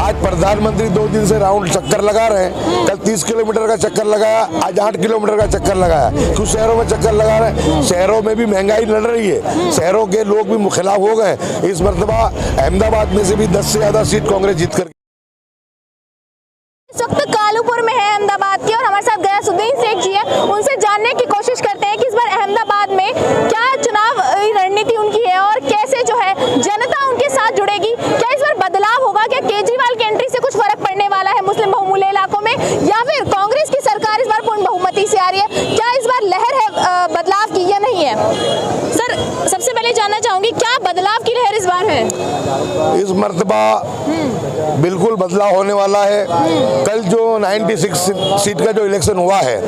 आज प्रधानमंत्री 2 दिन से राउंड चक्कर लगा रहे हैं। कल 30 किलोमीटर का चक्कर लगाया, आज 8 किलोमीटर का चक्कर लगाया। क्यों शहरों में चक्कर लगा रहे हैं? शहरों में भी महंगाई लड़ रही है, शहरों के लोग भी खिलाफ हो गए। इस मर्तबा अहमदाबाद में से भी 10 से ज्यादा सीट कांग्रेस जीत कर। इस वक्त कालूपुर में है अहमदाबाद की और हमारे साथ गयासुद्दीन शेख जी है। उनसे जानने की कोशिश करते हैं कि इस बार अहमदाबाद में क्या चुनाव रणनीति उनकी है और कैसे जो है जनता उनके साथ जुड़ेगी। क्या इस बार बदलाव होगा? क्या केजरीवाल की एंट्री से कुछ फर्क पड़ने वाला है मुस्लिम बहुमूल्य इलाकों में, या फिर कांग्रेस की सरकार इस बार पूर्ण बहुमती से आ रही है? क्या इस बार लहर है बदलाव की या नहीं है? सर, सबसे पहले जानना चाहूंगी क्या बदलाव की लहर इस बार है? इस मर्तबा बिल्कुल बदलाव होने वाला है। कल जो 96 सीट का जो इलेक्शन हुआ है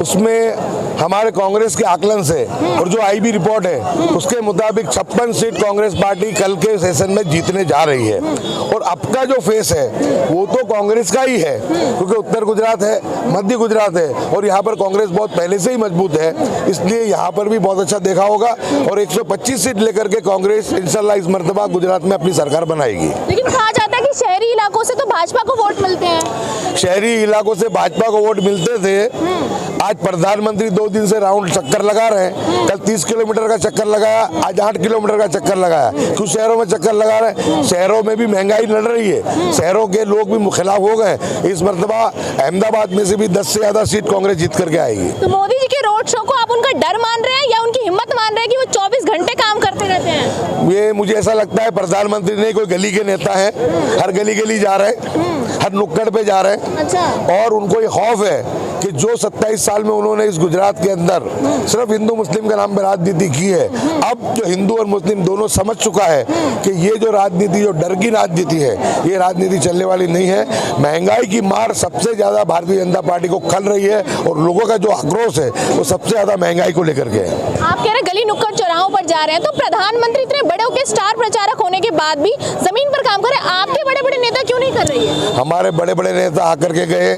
उसमें हमारे कांग्रेस के आकलन से और जो आईबी रिपोर्ट है उसके मुताबिक 56 सीट कांग्रेस पार्टी कल के सेशन में जीतने जा रही है। और अब का जो फेस है वो तो कांग्रेस का ही है, क्योंकि उत्तर गुजरात है, मध्य गुजरात है और यहाँ पर कांग्रेस बहुत पहले से ही मजबूत है, इसलिए यहाँ पर भी बहुत अच्छा देखा होगा। और 125 सीट लेकर के कांग्रेस इंशाल्लाह इस मर्तबा गुजरात में अपनी सरकार बनाएगी। लेकिन कहा जाता है कि शहरी इलाकों से तो भाजपा को वोट मिलते हैं। शहरी इलाकों से भाजपा को वोट मिलते थे। आज प्रधानमंत्री 2 दिन से राउंड चक्कर लगा रहे हैं। कल 30 किलोमीटर का चक्कर लगाया, आज 8 किलोमीटर का चक्कर लगाया। क्यों शहरों में चक्कर लगा रहे हैं? शहरों में भी महंगाई लड़ रही है, शहरों के लोग भी खिलाफ हो गए। इस मर्तबा अहमदाबाद में से भी 10 से ज्यादा सीट कांग्रेस जीत करके आएगी। तो मोदी जी के रोड शो को आप उनका डर मान रहे हैं या उनकी हिम्मत मान रहे हैं कि वो 24 घंटे काम करते रहते हैं? ये मुझे ऐसा लगता है प्रधानमंत्री नहीं कोई गली के नेता है, हर गली गली जा रहे हैं, हर नुक्कड़ पे जा रहे हैं। अच्छा। और उनको ये खौफ है कि जो 27 साल में उन्होंने इस गुजरात के अंदर सिर्फ हिंदू मुस्लिम के नाम पे राजनीति की है, अब जो हिंदू और मुस्लिम दोनों समझ चुका है कि ये जो राजनीति, जो डर की राजनीति है, ये राजनीति चलने वाली नहीं है। महंगाई की मार सबसे ज्यादा भारतीय जनता पार्टी को खल रही है और लोगों का जो आक्रोश है वो सबसे ज्यादा महंगाई को लेकर के है। आप कह रहे गली नुक्कड़ चौराहों पर जा रहे हैं, तो प्रधानमंत्री इतने बड़े होकर स्टार प्रचारक होने के बाद भी जमीन पर काम कर रहे हैं, आपके बड़े बड़े नेता क्यों नहीं कर रही है? हमारे बड़े बड़े नेता आकर के गए,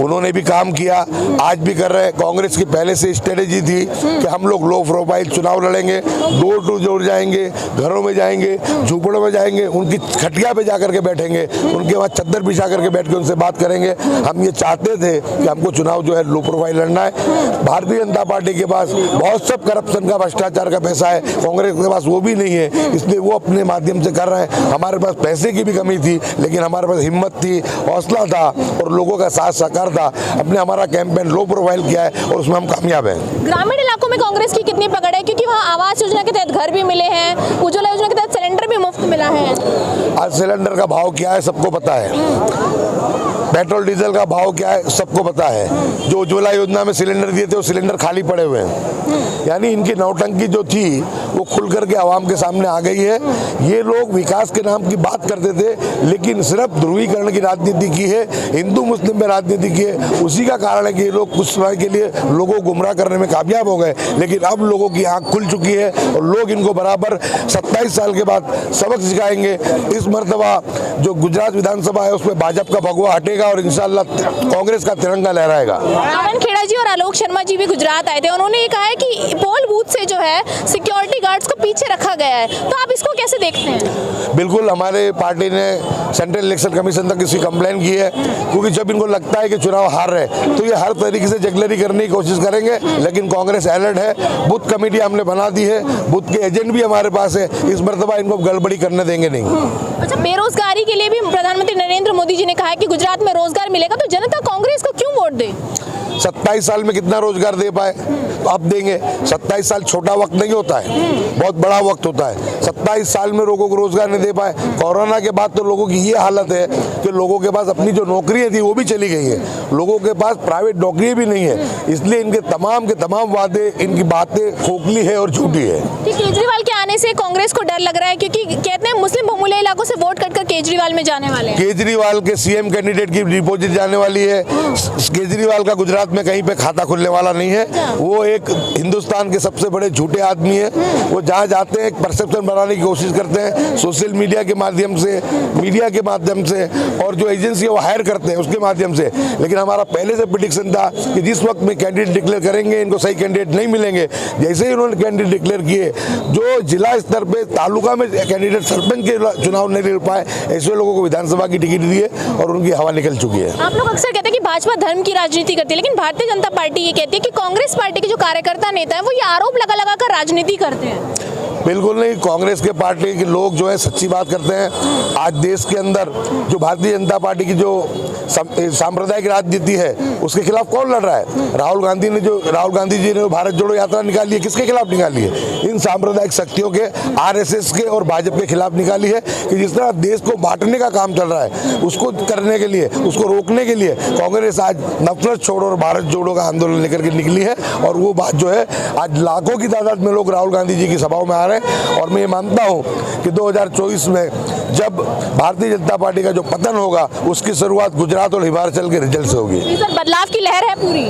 उन्होंने भी काम किया, आज भी कर रहे हैं। कांग्रेस की पहले से स्ट्रेटेजी थी कि हम लोग लो प्रोफाइल चुनाव लड़ेंगे, डोर टू डोर जाएंगे, घरों में जाएंगे, झूपड़ों में जाएंगे, उनकी खटिया पे जाकर के बैठेंगे, उनके बाद चद्दर बिछा करके बैठ के उनसे बात करेंगे। हम ये चाहते थे कि हमको चुनाव जो है लो प्रोफाइल लड़ना है। भारतीय जनता पार्टी के पास बहुत सब करप्शन का, भ्रष्टाचार का पैसा है, कांग्रेस के पास वो भी नहीं है, इसलिए वो अपने माध्यम से कर रहे हैं। हमारे पास पैसे की भी कमी थी, लेकिन हमारे पास हिम्मत थी, हौसला था और लोगों का साथ सहकार था। हमने हमारा कैंपेन लो प्रोफाइल किया है और उसमें हम कामयाब हैं। ग्रामीण इलाकों में कांग्रेस की कितनी पकड़ है? क्योंकि वहाँ आवास योजना के तहत घर भी मिले हैं, उज्ज्वला योजना के तहत सिलेंडर भी मुफ्त मिला है। आज सिलेंडर का भाव क्या है सबको पता है, पेट्रोल डीजल का भाव क्या है सबको पता है। जो उज्ज्वला योजना में सिलेंडर दिए थे वो सिलेंडर खाली पड़े हुए हैं। यानी इनकी नौटंकी जो थी वो खुल करके आवाम के सामने आ गई है। ये लोग विकास के नाम की बात करते थे, लेकिन सिर्फ ध्रुवीकरण की राजनीति की है, हिंदू मुस्लिम में राजनीति की है। उसी का कारण है कि ये लोग कुछ समय के लिए लोगों को गुमराह करने में कामयाब हो गए, लेकिन अब लोगों की आंख खुल चुकी है और लोग इनको बराबर 27 साल के बाद सबक सिखाएंगे। इस मर्तबा जो गुजरात विधानसभा है उसमें भाजपा का भगवा हटेगा और इंशाल्लाह कांग्रेस का तिरंगा लहराएगा। पवन खेड़ा जी और आलोक शर्मा जी भी गुजरात आए थे, उन्होंने ये कहा है कि पोल बूथ से जो है सिक्योरिटी गार्ड्स को पीछे रखा गया है, तो आप इसको कैसे देखते हैं? बिल्कुल, हमारे पार्टी ने सेंट्रल इलेक्शन कमीशन तक इसकी कंप्लेन की है, क्योंकि जब इनको लगता है कि चुनाव हार रहे तो ये हर तरीके से जगलरी करने की कोशिश करेंगे। लेकिन कांग्रेस अलर्ट है, बूथ कमेटी हमने बना दी है, बूथ के एजेंट भी हमारे पास है, इस मर्तबा इनको गड़बड़ी करने देंगे नहीं। अच्छा, बेरोजगारी के लिए भी प्रधानमंत्री नरेंद्र मोदी जी ने कहा है कि गुजरात में रोजगार मिलेगा, तो जनता कांग्रेस को क्यों वोट दे? 27 साल में कितना रोजगार दे पाए, तो अब देंगे। 27 साल छोटा वक्त नहीं होता है, बहुत बड़ा वक्त होता है। 27 साल में लोगों को रोजगार नहीं दे पाए। कोरोना के बाद तो लोगों की ये हालत है कि लोगों के पास अपनी जो नौकरियां थी वो भी चली गई है, लोगों के पास प्राइवेट नौकरी भी नहीं है। इसलिए इनके तमाम वादे, इनकी बातें खोखली है और झूठी है। केजरीवाल के आने से कांग्रेस को डर लग रहा है, क्योंकि कहते हैं मुस्लिम बहुमूल्य इलाकों से वोट कटकर केजरीवाल में जाने वाले हैं। केजरीवाल के सीएम कैंडिडेट की डिपॉजिट जाने वाली है। केजरीवाल का गुजरात में कहीं पे खाता खुलने वाला नहीं है। वो एक हिंदुस्तान के सबसे बड़े झूठे आदमी है। वो जहाँ जाते हैं एक परसेप्शन बनाने की कोशिश करते हैं, सोशल मीडिया के माध्यम से, मीडिया के माध्यम से, और जो एजेंसी वो हायर करते हैं उसके माध्यम से। लेकिन हमारा पहले से प्रेडिक्शन था कि जिस वक्त में कैंडिडेट डिक्लेयर करेंगे इनको सही कैंडिडेट नहीं मिलेंगे। जैसे ही उन्होंने कैंडिडेट डिक्लेयर किए, जो जिला जिला स्तर पे तालुका में कैंडिडेट सरपंच के चुनाव नहीं लड़ पाए, ऐसे लोगों को विधानसभा की टिकट दी है और उनकी हवा निकल चुकी है। आप लोग अक्सर कहते हैं कि भाजपा धर्म की राजनीति करती है, लेकिन भारतीय जनता पार्टी ये कहती है कि कांग्रेस पार्टी के जो कार्यकर्ता नेता है वो ये आरोप लगा लगा कर राजनीति करते हैं। बिल्कुल नहीं, कांग्रेस के पार्टी के लोग जो है सच्ची बात करते हैं। आज देश के अंदर जो भारतीय जनता पार्टी की जो सांप्रदायिक राजनीति है उसके खिलाफ कौन लड़ रहा है? राहुल गांधी जी ने भारत जोड़ो यात्रा निकाली है, किसके खिलाफ निकाली है? इन सांप्रदायिक शक्तियों के, आरएसएस के और भाजपा के खिलाफ निकाली है कि जिस तरह देश को बांटने का काम चल रहा है उसको करने के लिए, उसको रोकने के लिए कांग्रेस आज नफरत छोड़ो और भारत जोड़ो का आंदोलन लेकर के निकली है। और वो बात जो है आज लाखों की तादाद में लोग राहुल गांधी जी की सभाओं में आ रहे हैं। और मैं ये मानता हूँ कि 2024 में जब भारतीय जनता पार्टी का जो पतन होगा उसकी शुरुआत गुजरात और हिमाचल के रिजल्ट से होगी। सर बदलाव की लहर है पूरी?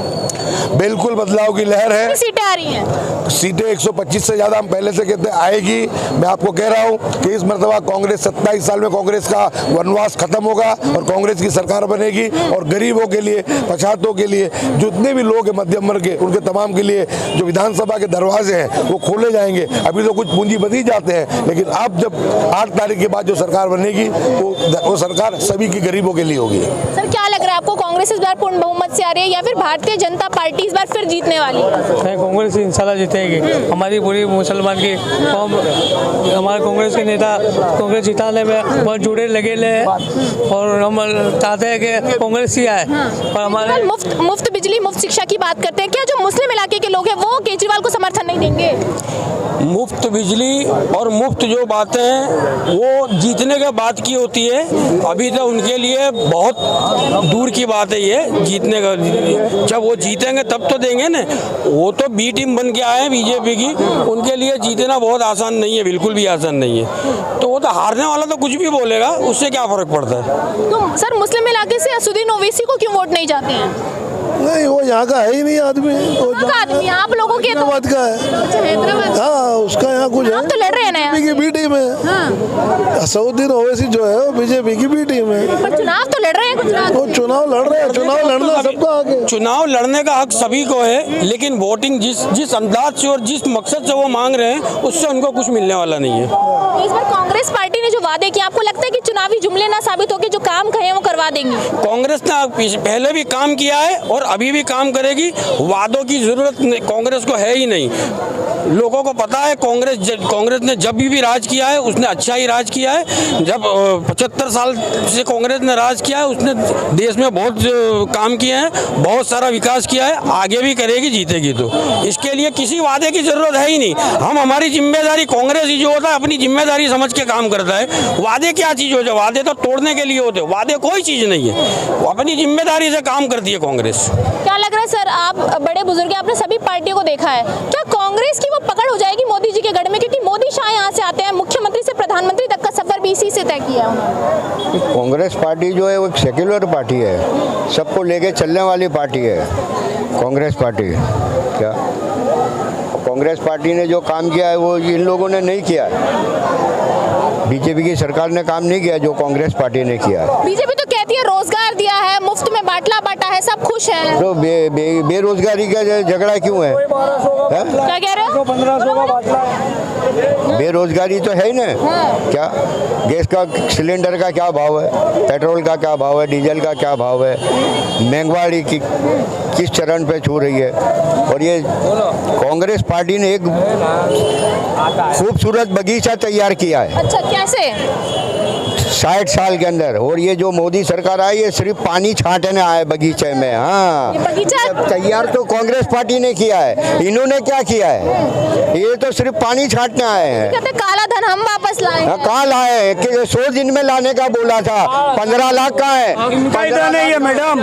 बिल्कुल बदलाव की लहर है। सीटें आ रही हैं? सीटें 125 से ज्यादा हम पहले से कहते आएगी। मैं आपको कह रहा हूँ कि इस मर्तबा कांग्रेस 27 साल में कांग्रेस का वनवास खत्म होगा और कांग्रेस की सरकार बनेगी और गरीबों के लिए, पछातों के लिए, जितने भी लोग हैं मध्यम वर्ग के, उनके तमाम के लिए जो विधानसभा के दरवाजे हैं वो खोले जाएंगे। अभी तो कुछ पूंजीपति जाते हैं, लेकिन अब जब 8 तारीख के बाद जो सरकार बनेगी वो सरकार सभी की गरीबों के लिए होगी। सर क्या लग रहा है आपको, कांग्रेस इस बार पूर्ण बहुमत से आ रही है या फिर भारतीय जनता पार्टी इस बार फिर जीतने वाली है? कांग्रेस इंशाल्लाह जीतेगी। हमारी पूरी मुसलमान की कौम, हमारे कांग्रेस के नेता कांग्रेस जिताने में बहुत जुड़े लगे हैं और हम चाहते हैं कि कांग्रेस ही आए। और हमारे मुफ्त बिजली, मुफ्त शिक्षा की बात करते हैं, क्या जो मुस्लिम इलाके के लोग हैं वो केजरीवाल को समर्थन नहीं देंगे? मुफ्त बिजली और मुफ्त जो बातें हैं वो जीतने के बाद की होती है, अभी तो उनके लिए बहुत दूर की बात है ये जीतने का। जब वो जीतेंगे तब तो देंगे ना। वो तो बी टीम बन के आए हैं बीजेपी की, उनके लिए जीतना बहुत आसान नहीं है, बिल्कुल भी आसान नहीं है। तो वो तो हारने वाला तो कुछ भी बोलेगा, उससे क्या फर्क पड़ता है। तो सर मुस्लिम इलाके से असुद्दीन ओवैसी को क्यों वोट नहीं जाते हैं? नहीं, वो यहाँ का है ही नहीं आदमी। आदमी आप लोगों के तो हैदराबाद का है। अच्छा, हैदराबाद। हाँ, उसका यहाँ कुछ है। आप तो लड़ रहे हैं ना यहाँ? बीजेपी की बी टीम है। हाँ। असदुद्दीन ओवैसी जो है वो बीजेपी की बी टीम है। पर चुनाव तो लड़ रहे हैं गुजरात। वो चुनाव लड़ रहे हैं, चुनाव लड़ना सबका हक है। चुनाव लड़ने का हक सभी को है, लेकिन वोटिंग जिस अंदाज से और जिस मकसद से वो मांग रहे हैं उससे उनको कुछ मिलने वाला नहीं है। तो इस बार कांग्रेस पार्टी ने जो वादे किए, आपको लगता है कि चुनावी जुमले ना साबित होकर जो काम कहे वो करवा देंगे? कांग्रेस ने पहले भी काम किया है और अभी भी काम करेगी। वादों की जरूरत कांग्रेस को है ही नहीं। लोगों को पता है कांग्रेस ने जब भी राज किया है उसने अच्छा ही राज किया है। जब 75 साल से कांग्रेस ने राज किया है उसने देश में बहुत काम किए हैं, बहुत सारा विकास किया है, आगे भी करेगी, जीतेगी। तो इसके लिए किसी वादे की जरूरत है ही नहीं। हम हमारी जिम्मेदारी, कांग्रेस ही जो होता है अपनी जिम्मेदारी समझ के काम करता है। वादे क्या चीज़ होते हैं? वादे तो तोड़ने के लिए होते हैं, वादे कोई चीज़ नहीं है। वो अपनी जिम्मेदारी से काम करती है कांग्रेस। क्या लग रहा है सर, आप बड़े बुजुर्ग, आपने सभी पार्टियों को देखा है, क्या कांग्रेस की वो पकड़ हो जाएगी मोदी जी के गढ़ में? क्योंकि मोदी शाह यहाँ से आते हैं, मुख्यमंत्री से प्रधानमंत्री तक का सफर भी इसी से तय किया है उन्होंने। कांग्रेस पार्टी जो है वो एक सेक्युलर पार्टी है, सबको लेके चलने वाली पार्टी है कांग्रेस पार्टी। क्या कांग्रेस पार्टी ने जो काम किया है वो इन लोगों ने नहीं किया है। बीजेपी की सरकार ने काम नहीं किया जो कांग्रेस पार्टी ने किया है। बीजेपी तो कहती है रोजगार दिया है, मुफ्त में बाटला बांटा है, सब खुश है। तो बेरोजगारी का झगड़ा क्यों है? क्या कह रहे हो? 1500 का बाटला। बेरोजगारी तो है ही ना। क्या गैस का सिलेंडर का क्या भाव है, पेट्रोल का क्या भाव है, डीजल का क्या भाव है, महंगाई की किस चरण पे छू रही है। और ये कांग्रेस पार्टी ने एक खूबसूरत बगीचा तैयार किया है। अच्छा, कैसे? 60 साल के अंदर। और ये जो मोदी सरकार आई है सिर्फ पानी छांटने आए बगीचे में। हाँ, ये बगीचा तैयार तो कांग्रेस पार्टी ने किया है, इन्होंने क्या किया है? ये तो सिर्फ पानी छांटने आए हैं। कहते काला धन हम वापस लाए हैं। कहाँ लाए? कि 100 दिन में लाने का बोला था, 15 लाख का है। इनका ही धन है ये मैडम,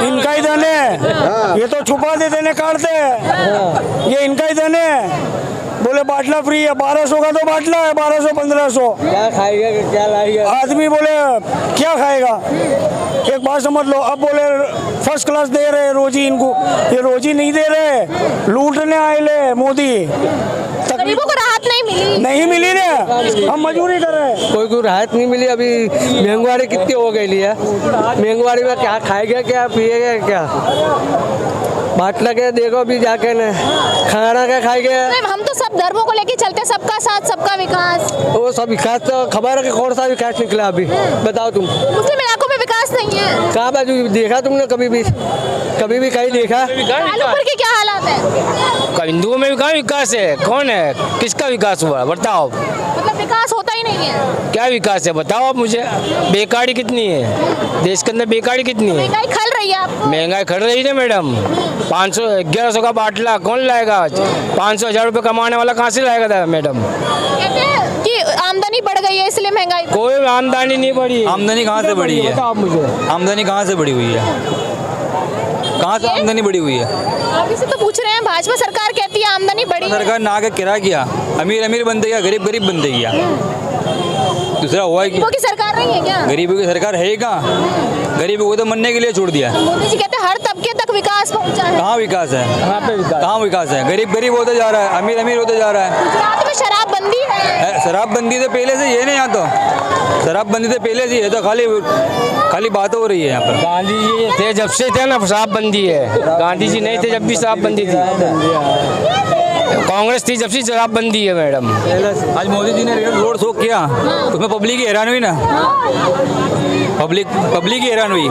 इनका ही धन है। ये तो छुपा देते ने काटते हैं, ये इनका ही धन है। बोले बाटला फ्री है, 1200 का तो बाटला है, 1200 1500। क्या खाएगा, क्या लाएगा? आदमी बोले क्या खाएगा? एक बात समझ लो, अब बोले फर्स्ट क्लास दे रहे रोजी इनको, ये रोजी नहीं दे रहे, लूटने आए ले मोदी। गरीबों को राहत नहीं मिली ने, हम मजदूरी कर रहे हैं। कोई राहत नहीं मिली। अभी महंगाई कितनी हो गई है, महंगाई में क्या खाएगा, क्या पिएगा, क्या बाटला के देखो अभी जाके न खाना क्या खाएंगे। हम तो सब धर्मों को लेके चलते हैं, सबका साथ सबका विकास। वो सब विकास तो खबर है कि कौन सा विकास निकला अभी बताओ तुम। मुस्लिम इलाकों में विकास नहीं है। कहाँ बाजू देखा तुमने कभी भी कहीं देखा? कालूपुर के क्या हालात है? हिंदुओं में भी कहाँ विकास है? कौन है? किसका विकास हुआ बताओ? मतलब विकास होता ही नहीं है। क्या विकास है बताओ आप मुझे। बेकारी कितनी है देश के अंदर? बेकारी कितनी है? महंगाई खल रही है आपको। महंगाई खड़ रही है मैडम। 500 1100 का बाटला कौन लाएगा आज? 500-1000 रुपये कमाने वाला कहाँ से लाएगा था मैडम? कहते हैं कि आमदनी बढ़ गई है इसलिए महंगाई। कोई आमदनी नहीं बढ़ी। आमदनी कहाँ से बढ़ी है? बताओ आप मुझे। आमदनी कहाँ से बढ़ी हुई है? कहाँ से आमदनी बढ़ी हुई है? अभी से तो पूछ रहे हैं, भाजपा सरकार कहती है आमदनी बढ़ी है। सरकार ना के किराया किया, अमीर अमीर बनते गया, गरीब गरीब बनते गया। दूसरा हुआ है कि गरीबों की सरकार नहीं है क्या? गरीबों की सरकार है ही कहाँ? गरीबों को तो मरने के लिए छोड़ दिया। मोदी जी कहते हैं हर तबके तक विकास पहुंचा है। कहाँ विकास है? कहाँ विकास है? गरीब गरीब होते जा रहा है, अमीर अमीर होते जा रहा है। गुजरात में शराबबंदी है। शराबबंदी तो पहले से ये नहीं, यहाँ तो शराबबंदी तो पहले से है, तो खाली बात हो रही है यहाँ पर। गांधी जी थे जब से थे ना शराबबंदी है। गांधी जी नहीं थे जब भी शराबबंदी थी। कांग्रेस थी जब से शराबबंदी है मैडम। आज मोदी जी ने रोड शो किया, उसमें पब्लिक की हैरान हुई ना। पब्लिक की हैरान हुई।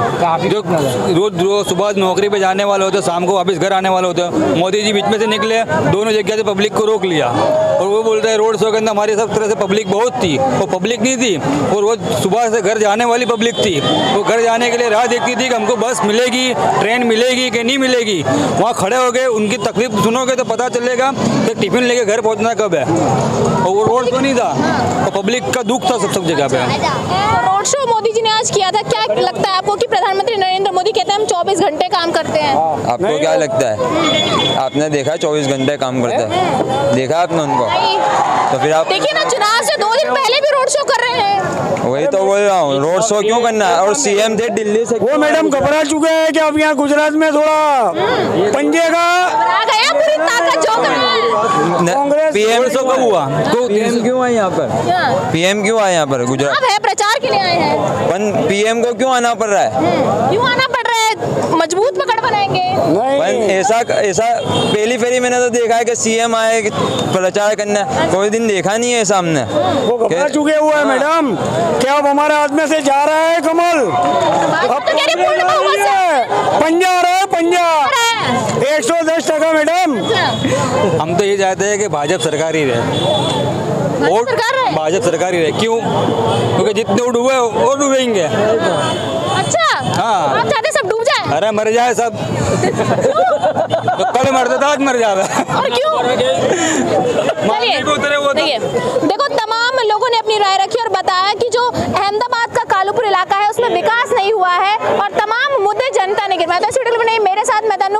जो रोज सुबह नौकरी पे जाने वाले होते, शाम को वापस घर आने वाले होते, मोदी जी बीच में से निकले, दोनों जगह से पब्लिक को रोक लिया और वो बोल रहे रोड शो के अंदर हमारी सब तरह से पब्लिक बहुत थी। वो पब्लिक नहीं थी, और वो सुबह से घर जाने वाली पब्लिक थी। वो घर जाने के लिए राह देखती थी कि हमको बस मिलेगी, ट्रेन मिलेगी कि नहीं मिलेगी। वहाँ खड़े हो गए, उनकी तकलीफ सुनोगे तो पता चलेगा कि टिफिन लेके घर पहुँचना कब है। और वो रोड शो नहीं था, वो पब्लिक का दुख था सब जगह पे। रोड शो मोदी जी ने आज किया था। क्या लगता है आपको कि प्रधानमंत्री नरेंद्र मोदी कहते हैं हम 24 घंटे काम करते हैं? आपको क्या लगता है? आपने देखा 24 घंटे काम करते हैं? देखा आपने उनको? तो फिर आप देखिए ना, चुनाव से 2 दिन पहले भी रोड शो कर रहे हैं। वही तो बोल रहा हूँ, रोड शो क्यों करना है? और सीएम थे दिल्ली से। वो मैडम घबरा चुके हैं कि अब यहाँ गुजरात में थोड़ा पंजे का आ गया पूरी ताकत जो कांग्रेस पीएम शो कब हुआ? पीएम क्यों आए यहाँ पर? अब पीएम क्यों आए यहाँ पर गुजरात? है प्रचार के लिए आए हैं। पीएम को क्यों आना पड़ रहा है? क्यों आना पड़ रहा है? मजबूत पकड़ बनाएंगे। ऐसा पहली फेरी मैंने तो देखा है कि सीएम आए प्रचार करने, कोई दिन देखा नहीं है सामने। वो घबरा चुके हुए हैं मैडम, क्या अब हमारे हाथ में से जा रहा है कमल? अब तो कह रही पूर्ण बहुमत से। पंजा आ रहा है, पंजा 110% मैडम। हम तो ये चाहते हैं कि भाजपा सरकार ही रहे। वोट भाजपा सरकार ही रहे। क्यों? क्योंकि जितने वो डूबे वो डूबेंगे। अच्छा, हाँ। आप चाहते हैं सब डूब जाए? अरे मर जाए सब। तो कल मरते था, आज मर जावे। और क्यों? चलिए, देखो तमाम लोगों ने अपनी राय रखी और बताया कि जो अहमदाबाद का कालूपुर इलाका है उसमें विकास नहीं हुआ है और तमाम मुद्दे जनता ने गिरवाए। तो इस वीडियो में मेरे साथ मैं तनु